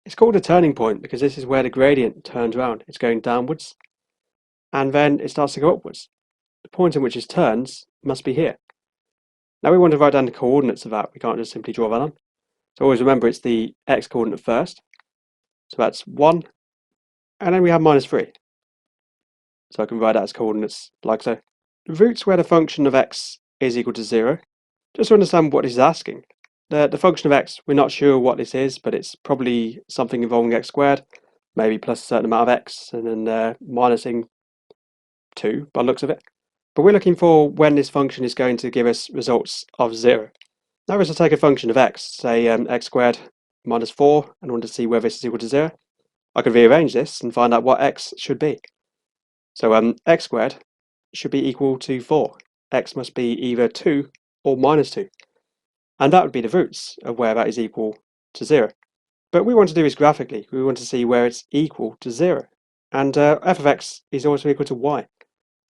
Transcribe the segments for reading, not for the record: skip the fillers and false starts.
It's called a turning point because this is where the gradient turns around. It's going downwards and then it starts to go upwards. The point in which it turns must be here. Now we want to write down the coordinates of that. We can't just simply draw that on. So always remember it's the x coordinate first. So that's 1, and then we have minus 3. So I can write that as coordinates like so. The root's where the function of x is equal to 0. Just to understand what this is asking. The function of x, we're not sure what this is, but it's probably something involving x squared, maybe plus a certain amount of x, and then minusing 2 by the looks of it. But we're looking for when this function is going to give us results of 0. Now if I take a function of x, say x squared minus 4, and I want to see whether this is equal to 0, I could rearrange this and find out what x should be. So x squared should be equal to 4. X must be either 2 or minus 2. And that would be the roots of where that is equal to 0. But we want to do this graphically. We want to see where it's equal to 0. And f of x is also equal to y.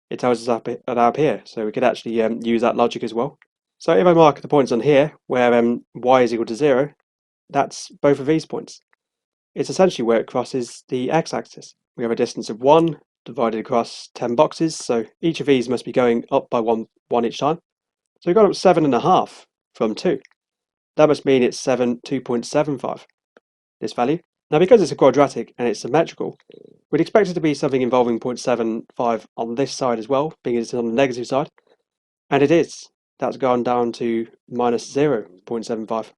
It tells us up here, so we could actually use that logic as well. So if I mark the points on here where y is equal to 0, that's both of these points. It's essentially where it crosses the x-axis. We have a distance of 1 divided across 10 boxes, so each of these must be going up by 1 each time. So we've got up 7.5 from 2. That must mean it's 2.75, this value. Now because it's a quadratic and it's symmetrical, we'd expect it to be something involving 0.75 on this side as well, being it's on the negative side. And it is. That's gone down to minus 0.75.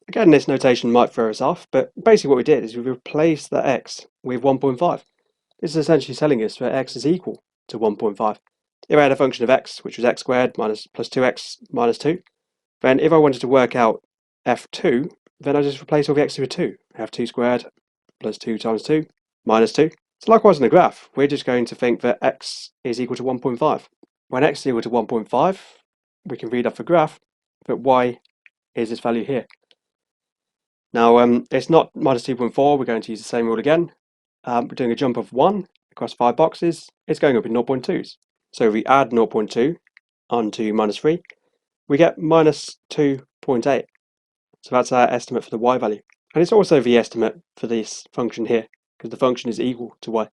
Again, this notation might throw us off, but basically what we did is we replaced the x with 1.5. This is essentially telling us that x is equal to 1.5. If I had a function of x, which was x squared plus 2x minus 2, then if I wanted to work out f2, then I just replace all the x with 2. I have 2 squared plus 2 times 2 minus 2. So likewise in the graph, we're just going to think that x is equal to 1.5. When x is equal to 1.5, we can read off the graph that y is this value here. Now, it's not minus 2.4, we're going to use the same rule again. We're doing a jump of 1 across 5 boxes. It's going up in 0.2s. So if we add 0.2 onto minus 3, we get minus 2.8. So that's our estimate for the y value. And it's also the estimate for this function here, because the function is equal to y.